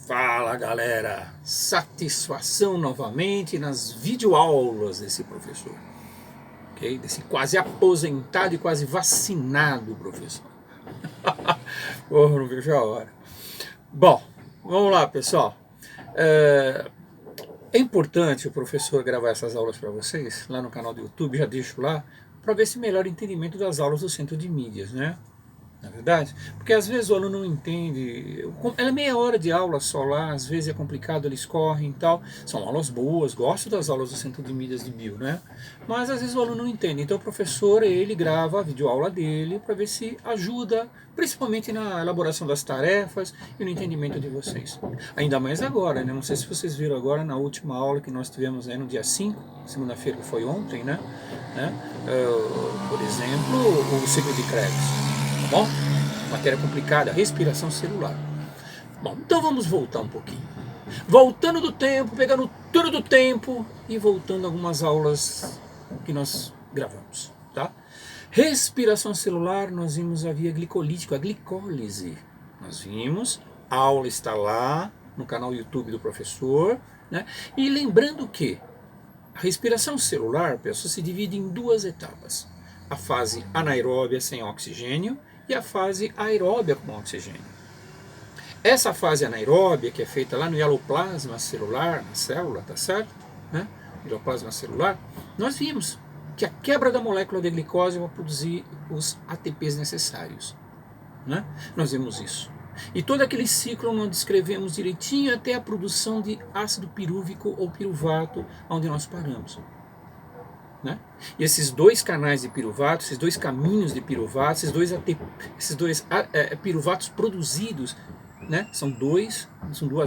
Fala galera, satisfação novamente nas videoaulas desse professor, ok? Desse quase aposentado e quase vacinado professor. Porra, não vejo a hora. Bom, vamos lá pessoal. É importante o professor gravar essas aulas para vocês, lá no canal do YouTube, já deixo lá, para ver se melhora o entendimento das aulas do Centro de Mídias, né? Na verdade, porque às vezes o aluno não entende, é meia hora de aula só lá, às vezes é complicado, eles correm e tal, são aulas boas, gosto das aulas do Centro de Mídias de Bio, né? Mas às vezes o aluno não entende, então o professor, ele grava a videoaula dele para ver se ajuda, principalmente na elaboração das tarefas e no entendimento de vocês. Ainda mais agora, né? Não sei se vocês viram agora na última aula que nós tivemos aí no dia 5, segunda-feira que foi ontem, né? Por exemplo, o ciclo de Krebs. Tá bom? Matéria complicada, respiração celular. Bom, então vamos voltar um pouquinho. Voltando do tempo, pegando tudo do tempo e voltando algumas aulas que nós gravamos, tá? Respiração celular, nós vimos a via glicolítica, a glicólise. Nós vimos, a aula está lá no canal YouTube do professor, né? E lembrando que a respiração celular, pessoal, se divide em duas etapas. A fase anaeróbia sem oxigênio e a fase aeróbia com oxigênio. Essa fase anaeróbia, que é feita lá no hialoplasma celular, na célula, tá certo? Né? Hialoplasma celular, nós vimos que a quebra da molécula de glicose vai produzir os ATPs necessários. Né? Nós vimos isso. E todo aquele ciclo nós descrevemos direitinho até a produção de ácido pirúvico ou piruvato, onde nós paramos. Né? E esses dois canais de piruvato, esses dois caminhos de piruvato, esses dois piruvatos produzidos, né? São duas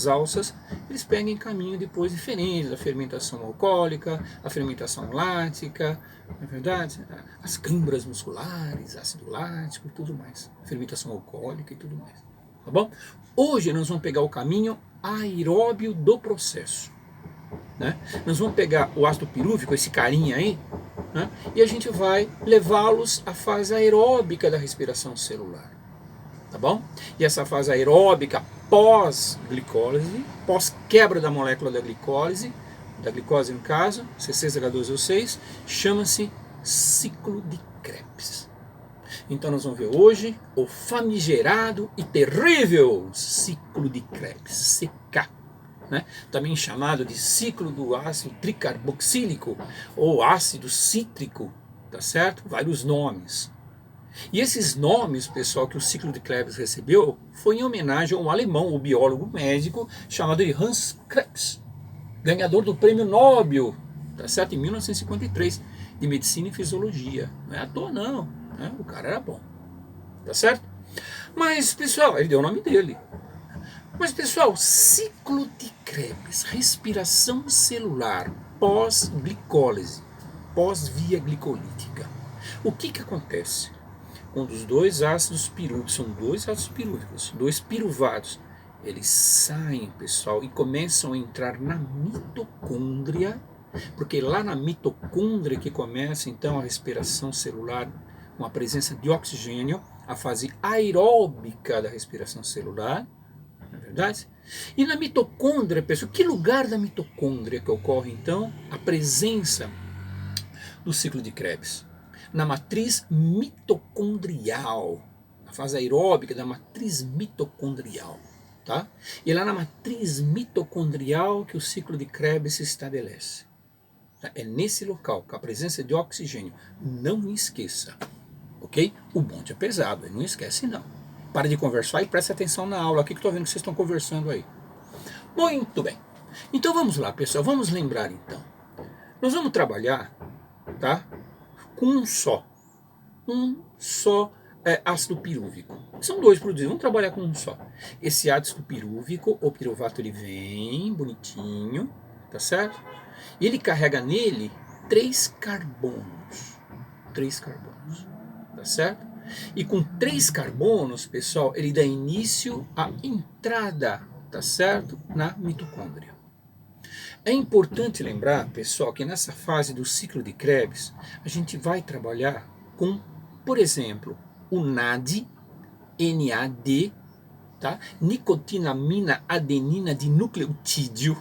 alças, eles pegam em caminho depois diferentes, a fermentação alcoólica, a fermentação lática, não é verdade? As câimbras musculares, ácido lático e tudo mais, fermentação alcoólica e tudo mais, tá bom? Hoje nós vamos pegar o caminho aeróbio do processo. Né? Nós vamos pegar o ácido pirúvico, esse carinha aí, né? E a gente vai levá-los à fase aeróbica da respiração celular. Tá bom? E essa fase aeróbica pós-glicólise, pós-quebra da molécula da glicose no caso, C6H12O6, chama-se ciclo de Krebs. Então nós vamos ver hoje o famigerado e terrível ciclo de Krebs, CK. Né? Também chamado de ciclo do ácido tricarboxílico ou ácido cítrico, tá certo? Vários nomes. E esses nomes, pessoal, que o ciclo de Krebs recebeu, foi em homenagem a um alemão, um biólogo médico, chamado de Hans Krebs, ganhador do prêmio Nobel, tá certo? Em 1953, de Medicina e Fisiologia. Não é à toa não, né? O cara era bom, tá certo? Mas, pessoal, ele deu o nome dele. Mas, pessoal, ciclo de Krebs, respiração celular, pós-glicólise, pós-via glicolítica. O que acontece? Quando os dois ácidos pirúvicos, são dois ácidos pirúvicos, dois piruvatos, eles saem, pessoal, e começam a entrar na mitocôndria, porque lá na mitocôndria que começa, então, a respiração celular com a presença de oxigênio, a fase aeróbica da respiração celular, não é verdade? E na mitocôndria, pessoal, que lugar da mitocôndria que ocorre então a presença do ciclo de Krebs? Na matriz mitocondrial, na fase aeróbica da matriz mitocondrial, tá? E é lá na matriz mitocondrial que o ciclo de Krebs se estabelece. É nesse local, com a presença de oxigênio. Não me esqueça, ok? O bonde é pesado, não esquece não. Para de conversar e preste atenção na aula aqui que eu estou vendo que vocês estão conversando aí. Muito bem. Então vamos lá, pessoal. Vamos lembrar então. Nós vamos trabalhar, tá? Com um só ácido pirúvico. São dois produzidos. Vamos trabalhar com um só. Esse ácido pirúvico, o piruvato, ele vem bonitinho, tá certo? E ele carrega nele 3 carbonos. 3 carbonos, tá certo? E com 3 carbonos, pessoal, ele dá início à entrada, tá certo? Na mitocôndria. É importante lembrar, pessoal, que nessa fase do ciclo de Krebs, a gente vai trabalhar com, por exemplo, o NAD, tá? Nicotinamina adenina dinucleotídeo.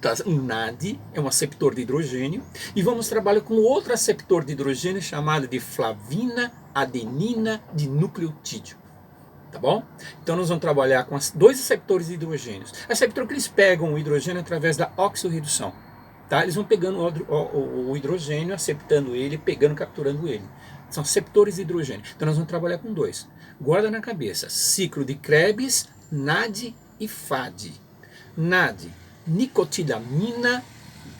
Tá? Um NAD é um aceptor de hidrogênio. E vamos trabalhar com outro aceptor de hidrogênio chamado de flavina adenina dinucleotídeo. Tá bom? Então nós vamos trabalhar com dois receptores de hidrogênios. Receptor que eles pegam o hidrogênio através da oxirredução. Tá? Eles vão pegando o hidrogênio, aceptando ele, pegando, capturando ele. São receptores de hidrogênio. Então nós vamos trabalhar com dois. Guarda na cabeça. Ciclo de Krebs, NAD e FAD. NAD, nicotinamina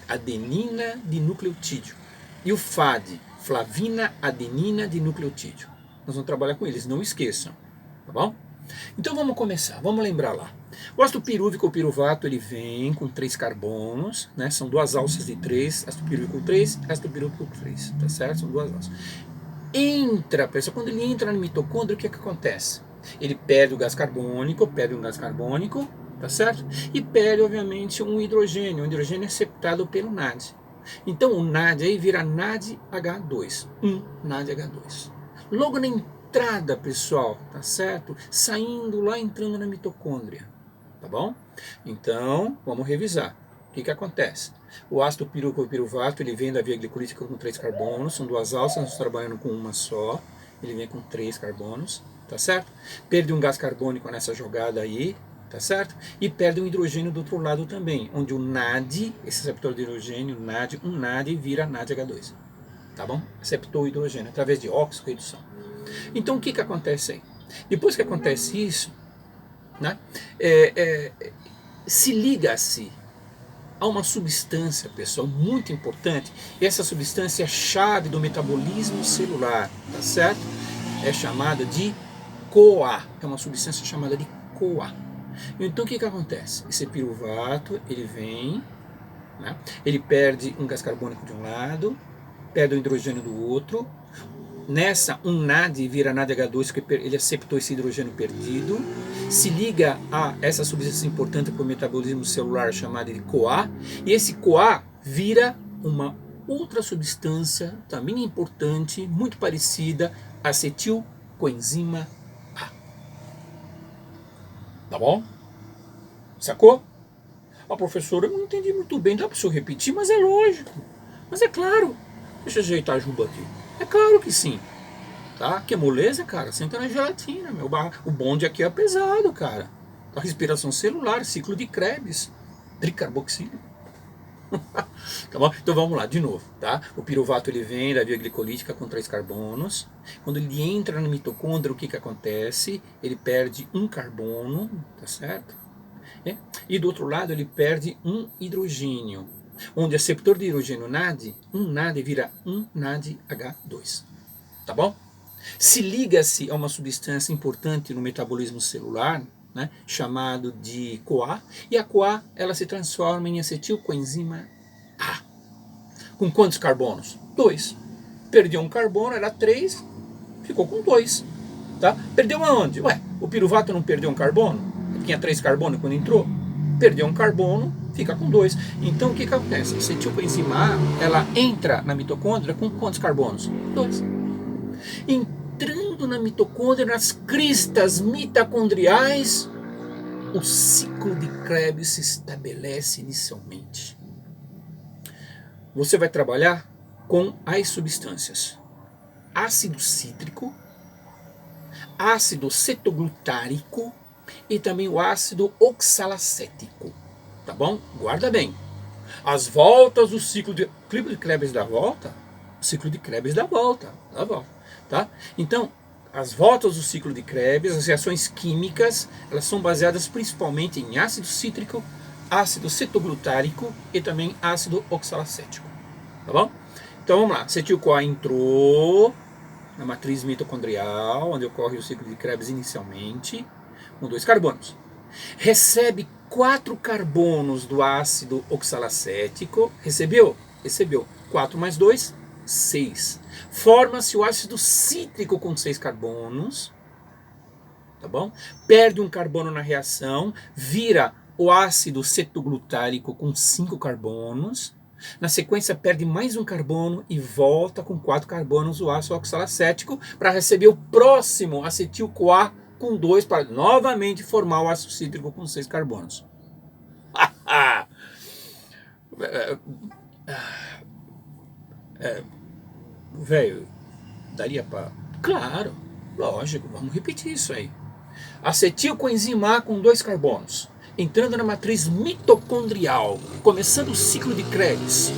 adenina dinucleotídeo. E o FAD, flavina adenina dinucleotídeo. Nós vamos trabalhar com eles, não esqueçam. Tá bom? Então vamos começar, vamos lembrar lá. O ácido pirúvico ou piruvato, ele vem com 3 carbonos, né? São duas alças de 3, ácido pirúvico 3, ácido pirúvico 3, tá certo? São duas alças. Entra, pessoal, quando ele entra no mitocôndrio, o que acontece? Ele perde o gás carbônico, tá certo? E perde, obviamente, um hidrogênio. O hidrogênio é aceptado pelo NAD. Então o NAD aí vira NADH2, NADH2. Logo na entrada, pessoal, tá certo? Saindo lá, entrando na mitocôndria, tá bom? Então, vamos revisar. O que acontece? O ácido pirúvico ou piruvato, ele vem da via glicolítica com 3 carbonos, são duas alças, nós estamos trabalhando com uma só, ele vem com 3 carbonos, tá certo? Perde um gás carbônico nessa jogada aí, tá certo? E perde um hidrogênio do outro lado também, onde o NAD, esse receptor de hidrogênio, um NAD vira NADH2, tá bom? Aceptou o hidrogênio através de oxirredução. Então o que acontece aí? Depois que acontece isso, né, se liga-se a uma substância, pessoal, muito importante. Essa substância é a chave do metabolismo celular, tá certo? É chamada de CoA, é uma substância chamada de CoA. Então o que acontece? Esse piruvato, ele vem, né, ele perde um gás carbônico de um lado, perde o hidrogênio do outro. Nessa, um NAD vira NADH2, que ele aceptou esse hidrogênio perdido, se liga a essa substância importante para o metabolismo celular chamada de CoA, e esse CoA vira uma outra substância também importante, muito parecida, acetilcoenzima A. Tá bom? Sacou? Ah, professor, eu não entendi muito bem, dá para o senhor repetir? Mas é lógico, mas é claro. Deixa eu ajeitar a juba aqui. É claro que sim. Tá? Que moleza, cara. Senta na gelatina, meu. O bonde aqui é pesado, cara. A respiração celular, ciclo de Krebs, tricarboxílio. Tá bom? Então vamos lá, de novo, tá? O piruvato, ele vem da via glicolítica com 3 carbonos. Quando ele entra no mitocôndrio, o que acontece? Ele perde um carbono, tá certo? E do outro lado ele perde um hidrogênio, onde o receptor de hidrogênio NAD, um NAD vira um NADH2, tá bom? Se liga-se a uma substância importante no metabolismo celular, né, chamado de CoA, e a CoA ela se transforma em acetilcoenzima A. Com quantos carbonos? 2. Perdeu um carbono, era 3, ficou com 2. Tá? Perdeu aonde? Ué, o piruvato não perdeu um carbono? Tinha 3 carbonos quando entrou? Perdeu um carbono, fica com 2. Então o que acontece? A acetilcoenzima A, ela entra na mitocôndria com quantos carbonos? 2. Entrando na mitocôndria, nas cristas mitocondriais, o ciclo de Krebs se estabelece inicialmente. Você vai trabalhar com as substâncias ácido cítrico, ácido cetoglutárico e também o ácido oxalacético. Tá bom? Guarda bem. As voltas do ciclo de Krebs dá volta, o ciclo de Krebs dá volta. Tá? Então, as voltas do ciclo de Krebs, as reações químicas, elas são baseadas principalmente em ácido cítrico, ácido cetoglutárico e também ácido oxalacético. Tá bom? Então vamos lá. Acetil-CoA entrou na matriz mitocondrial, onde ocorre o ciclo de Krebs inicialmente, com 2 carbonos. Recebe 4 carbonos do ácido oxalacético. Recebeu? Recebeu. 4 mais 2, 6. Forma-se o ácido cítrico com 6 carbonos. Tá bom? Perde um carbono na reação, vira o ácido cetoglutárico com 5 carbonos. Na sequência, perde mais um carbono e volta com 4 carbonos o ácido oxalacético para receber o próximo acetil-CoA com 2 para novamente formar o ácido cítrico com 6 carbonos. Velho, daria para... Claro, lógico, vamos repetir isso aí. Acetilcoenzima A com 2 carbonos, entrando na matriz mitocondrial, começando o ciclo de Krebs.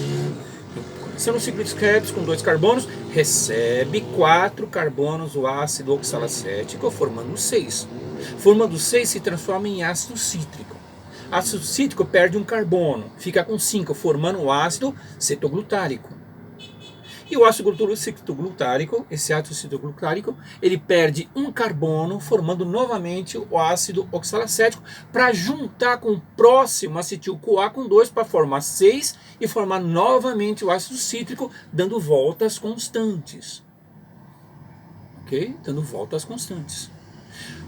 Começando o ciclo de Krebs com 2 carbonos, recebe 4 carbonos o ácido oxalacético, formando 6. Formando 6 se transforma em ácido cítrico. Ácido cítrico perde um carbono, fica com 5, formando o ácido cetoglutárico. E o ácido cetoglutárico, esse ácido cetoglutárico, ele perde um carbono, formando novamente o ácido oxalacético, para juntar com o próximo acetil-CoA com 2 para formar 6 e formar novamente o ácido cítrico, dando voltas constantes. Ok? Dando voltas constantes.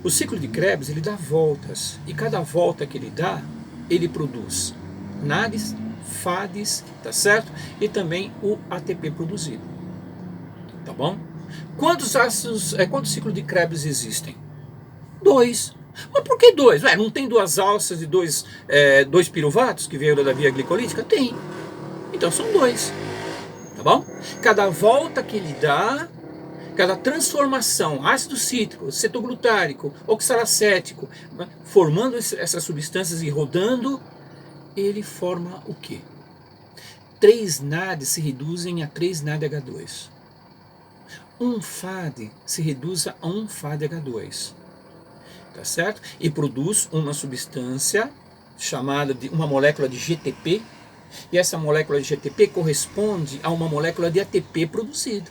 O ciclo de Krebs, ele dá voltas, e cada volta que ele dá, ele produz NADs, FADs, tá certo? E também o ATP produzido, tá bom? Quantos ciclos de Krebs existem? 2. Mas por que 2? Ué, não tem 2 alças e 2 piruvatos que veio da via glicolítica? Tem. Então são 2, tá bom? Cada volta que ele dá, cada transformação, ácido cítrico, cetoglutárico, oxalacético, formando essas substâncias e rodando, ele forma o quê? 3 NAD se reduzem a 3 NADH2. Um FAD se reduz a 1 FADH2. Tá certo? E produz uma substância chamada de uma molécula de GTP, e essa molécula de GTP corresponde a uma molécula de ATP produzida.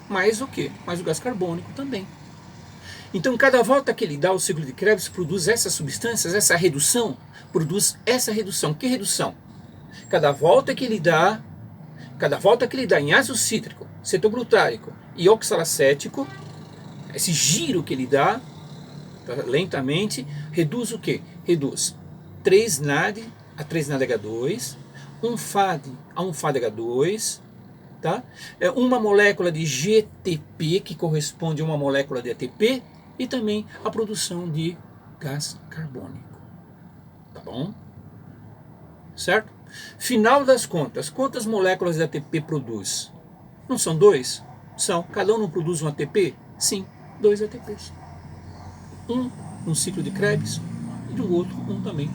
Mais o quê? Mais o gás carbônico também. Então, cada volta que ele dá, o ciclo de Krebs produz essas substâncias, essa redução, produz essa redução. Que redução? Cada volta que ele dá em ácido cítrico, cetoglutárico e oxalacético, esse giro que ele dá, lentamente, reduz o quê? Reduz 3 NAD a 3 NADH2, um FAD a 1 FADH2, tá? Uma molécula de GTP, que corresponde a uma molécula de ATP, e também a produção de gás carbônico. Tá bom? Certo? Final das contas, quantas moléculas de ATP produz? Não são 2? São. Cada um não produz um ATP? Sim, 2 ATPs. Um no ciclo de Krebs e do outro um também.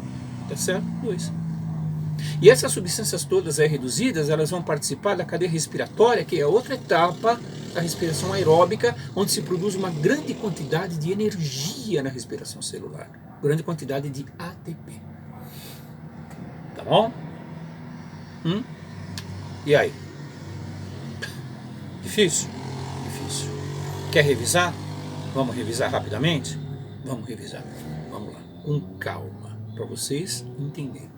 Tá certo? 2. E essas substâncias todas aí reduzidas, elas vão participar da cadeia respiratória, que é outra etapa da respiração aeróbica, onde se produz uma grande quantidade de energia na respiração celular, grande quantidade de ATP. Tá bom? E aí? Difícil? Difícil. Quer revisar? Vamos revisar rapidamente? Vamos revisar. Vamos lá, com calma, para vocês entenderem.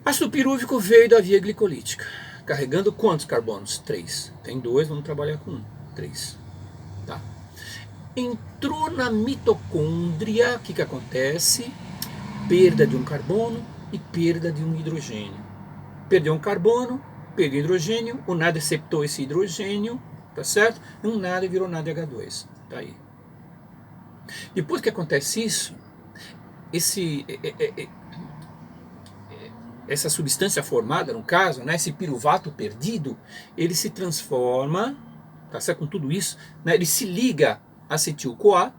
Ácido pirúvico veio da via glicolítica, carregando quantos carbonos? 3. Tem 2, vamos trabalhar com 1. 3. Tá? Entrou na mitocôndria, o que acontece? Perda de um carbono e perda de um hidrogênio. Perdeu um carbono, perdeu hidrogênio, o NAD aceptou esse hidrogênio, tá certo? Um NAD virou NADH2. Tá aí. Depois que acontece isso, essa substância formada, no caso, né, esse piruvato perdido, ele se transforma, tá certo? Com tudo isso, né, ele se liga a acetil-CoA,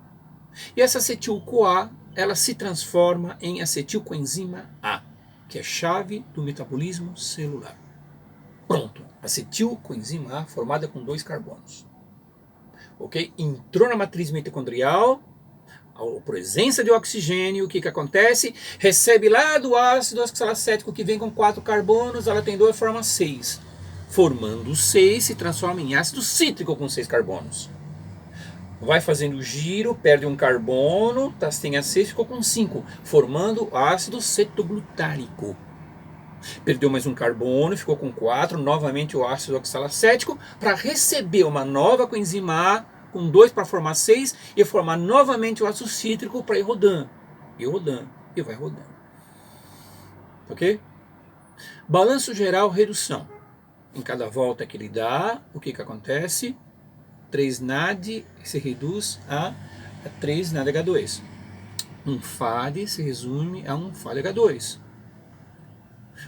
e essa acetil-CoA, ela se transforma em acetilcoenzima A, que é chave do metabolismo celular. Pronto, acetilcoenzima A formada com 2 carbonos. Ok? Entrou na matriz mitocondrial, a presença de oxigênio, o que acontece? Recebe lá do ácido oxalacético que vem com 4 carbonos, ela tem 2 e forma 6. Formando 6, se transforma em ácido cítrico com 6 carbonos. Vai fazendo o giro, perde um carbono, tem a 6, ficou com 5, formando ácido cetoglutárico. Perdeu mais um carbono, ficou com 4, novamente o ácido oxalacético, para receber uma nova coenzima A, com 2 para formar 6, e formar novamente o ácido cítrico para ir rodando. E rodando, e vai rodando. Ok? Balanço geral, redução. Em cada volta que ele dá, o que acontece? 3-NAD se reduz a 3-NADH2. Um FAD se resume a um FADH2.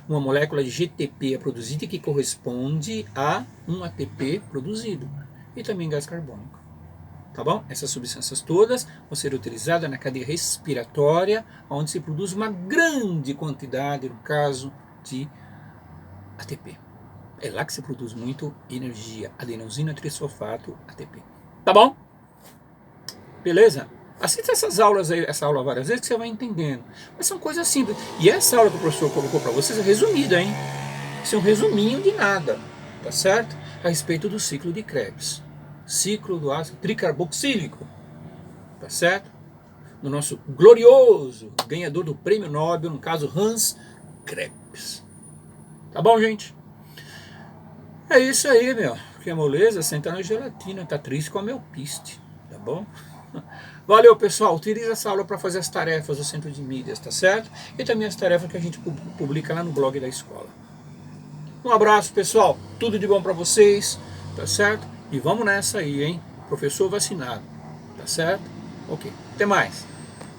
Uma molécula de GTP é produzida que corresponde a um ATP produzido. E também gás carbônico. Tá bom? Essas substâncias todas vão ser utilizadas na cadeia respiratória, onde se produz uma grande quantidade, no caso, de ATP. É lá que se produz muito energia, adenosina trisulfato, ATP. Tá bom? Beleza? Assista essas aulas aí, essa aula várias vezes que você vai entendendo. Mas são coisas simples. E essa aula que o professor colocou para vocês é resumida, hein? Isso é um resuminho de nada, tá certo? A respeito do ciclo de Krebs. Ciclo do ácido tricarboxílico, tá certo? Do nosso glorioso ganhador do prêmio Nobel, no caso Hans Krebs. Tá bom, gente? É isso aí, meu. Que é moleza, sentar na gelatina, tá triste com a meu piste, tá bom? Valeu, pessoal. Utilize essa aula para fazer as tarefas do centro de mídias, tá certo? E também as tarefas que a gente publica lá no blog da escola. Um abraço, pessoal. Tudo de bom para vocês, tá certo? E vamos nessa aí, hein? Professor vacinado, tá certo? Ok. Até mais.